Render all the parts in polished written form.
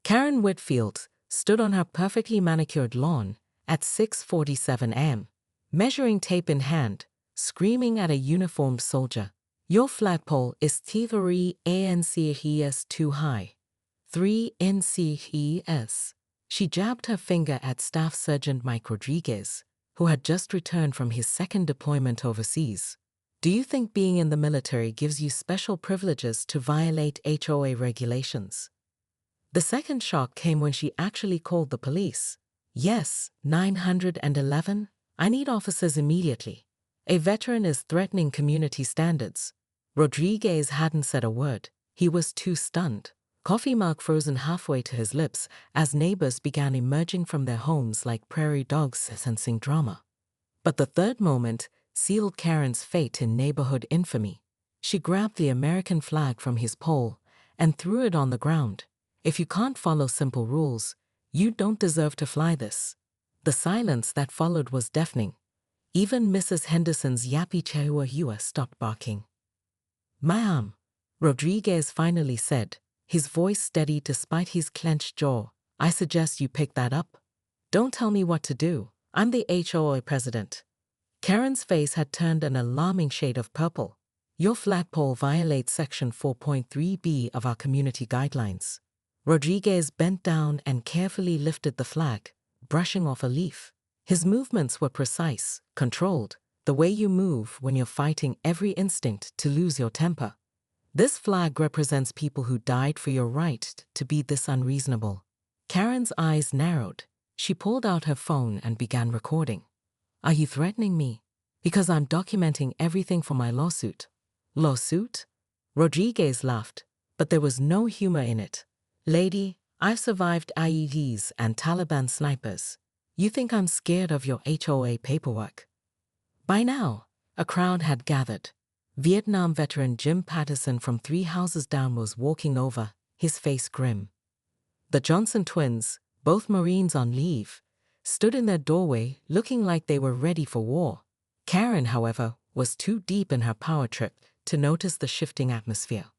Karen Whitfield stood on her perfectly manicured lawn at 6:47 a.m., measuring tape in hand, screaming at a uniformed soldier. Your flagpole is 3 inches too high. 3 inches. She jabbed her finger at Staff Sergeant Mike Rodriguez, who had just returned from his second deployment overseas. Do you think being in the military gives you special privileges to violate HOA regulations? The second shock came when she actually called the police. Yes, 911. I need officers immediately. A veteran is threatening community standards. Rodriguez hadn't said a word. He was too stunned. Coffee mug frozen halfway to his lips as neighbors began emerging from their homes like prairie dogs sensing drama. But the third moment sealed Karen's fate in neighborhood infamy. She grabbed the American flag from his pole and threw it on the ground. If you can't follow simple rules, you don't deserve to fly this. The silence that followed was deafening. Even Mrs. Henderson's yappy chihuahua stopped barking. "Ma'am," Rodriguez finally said, his voice steady despite his clenched jaw, "I suggest you pick that up. Don't tell me what to do. I'm the HOA president." Karen's face had turned an alarming shade of purple. "Your flagpole violates Section 4.3b of our community guidelines." Rodriguez bent down and carefully lifted the flag, brushing off a leaf. His movements were precise, controlled, the way you move when you're fighting every instinct to lose your temper. This flag represents people who died for your right to be this unreasonable. Karen's eyes narrowed. She pulled out her phone and began recording. "Are you threatening me? Because I'm documenting everything for my lawsuit." "Lawsuit?" Rodriguez laughed, but there was no humor in it. "Lady, I've survived IEDs and Taliban snipers. You think I'm scared of your HOA paperwork?" By now, a crowd had gathered. Vietnam veteran Jim Patterson from 3 houses down was walking over, his face grim. The Johnson twins, both Marines on leave, stood in their doorway looking like they were ready for war. Karen, however, was too deep in her power trip to notice the shifting atmosphere.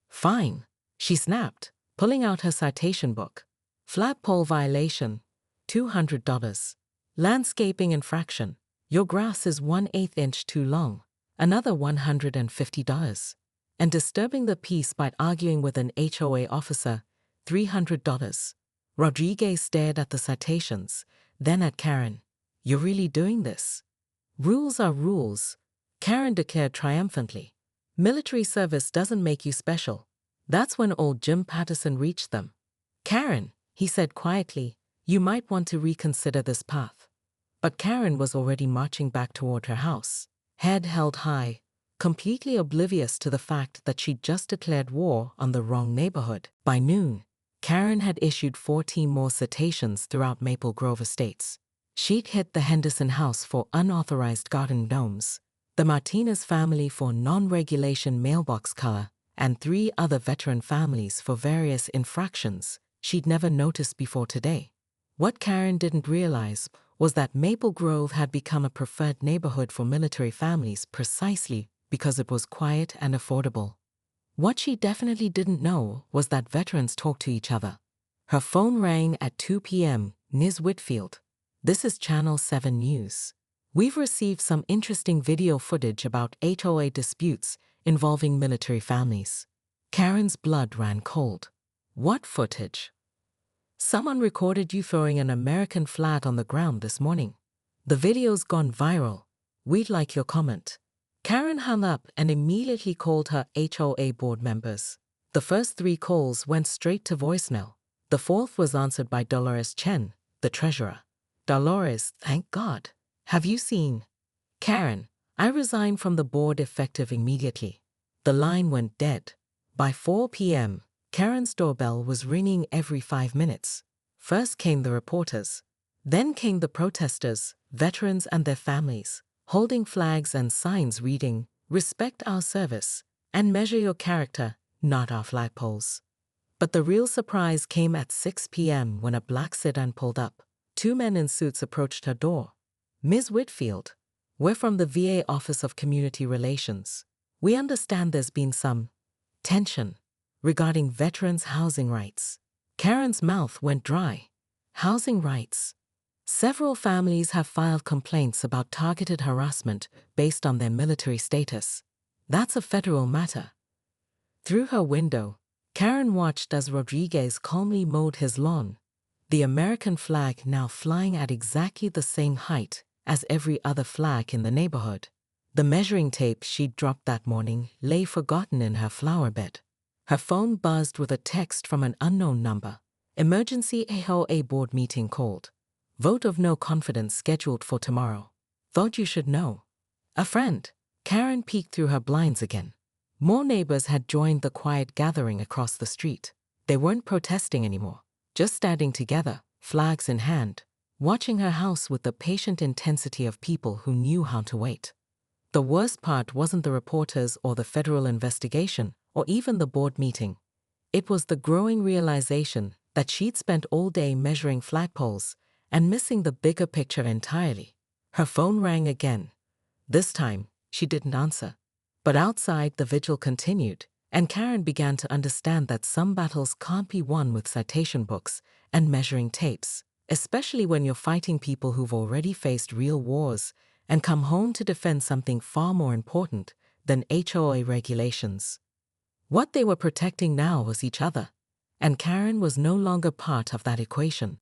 "Fine," she snapped, pulling out her citation book. "Flagpole violation, $200. Landscaping infraction, your grass is 1/8 inch too long, another $150. And disturbing the peace by arguing with an HOA officer, $300. Rodriguez stared at the citations, then at Karen. "You're really doing this?" "Rules are rules," Karen declared triumphantly. "Military service doesn't make you special." That's when old Jim Patterson reached them. "Karen," he said quietly, "you might want to reconsider this path." But Karen was already marching back toward her house, head held high, completely oblivious to the fact that she'd just declared war on the wrong neighborhood. By noon, Karen had issued 14 more citations throughout Maple Grove Estates. She'd hit the Henderson house for unauthorized garden gnomes, the Martinez family for non-regulation mailbox color, and 3 other veteran families for various infractions she'd never noticed before today. What Karen didn't realize was that Maple Grove had become a preferred neighborhood for military families precisely because it was quiet and affordable. What she definitely didn't know was that veterans talk to each other. Her phone rang at 2 p.m. Ms. Whitfield. "This is Channel 7 News. We've received some interesting video footage about HOA disputes involving military families." Karen's blood ran cold. "What footage?" "Someone recorded you throwing an American flag on the ground this morning. The video's gone viral. We'd like your comment." Karen hung up and immediately called her HOA board members. The first 3 calls went straight to voicemail. The 4th was answered by Dolores Chen, the treasurer. "Dolores, thank God. Have you seen?" "Karen, I resigned from the board effective immediately." The line went dead. By 4 p.m., Karen's doorbell was ringing every 5 minutes. First came the reporters. Then came the protesters, veterans and their families, holding flags and signs reading, "Respect our service," and "Measure your character, not our flagpoles." But the real surprise came at 6 p.m. when a black sedan pulled up. 2 men in suits approached her door. "Ms. Whitfield, we're from the VA Office of Community Relations. We understand there's been some tension regarding veterans' housing rights. Karen's mouth went dry. Housing rights. Several families have filed complaints about targeted harassment based on their military status. That's a federal matter. Through her window, Karen watched as Rodriguez calmly mowed his lawn, the American flag now flying at exactly the same height as every other flag in the neighborhood. The measuring tape she'd dropped that morning lay forgotten in her flower bed. Her phone buzzed with a text from an unknown number. Emergency AOA board meeting called. Vote of no confidence scheduled for tomorrow. Thought you should know. A friend. Karen peeked through her blinds again. More neighbors had joined the quiet gathering across the street. They weren't protesting anymore, just standing together, flags in hand, watching her house with the patient intensity of people who knew how to wait. The worst part wasn't the reporters or the federal investigation or even the board meeting. It was the growing realization that she'd spent all day measuring flagpoles and missing the bigger picture entirely. Her phone rang again. This time, she didn't answer. But outside, the vigil continued, and Karen began to understand that some battles can't be won with citation books and measuring tapes, especially when you're fighting people who've already faced real wars and come home to defend something far more important than HOA regulations. What they were protecting now was each other, and Karen was no longer part of that equation.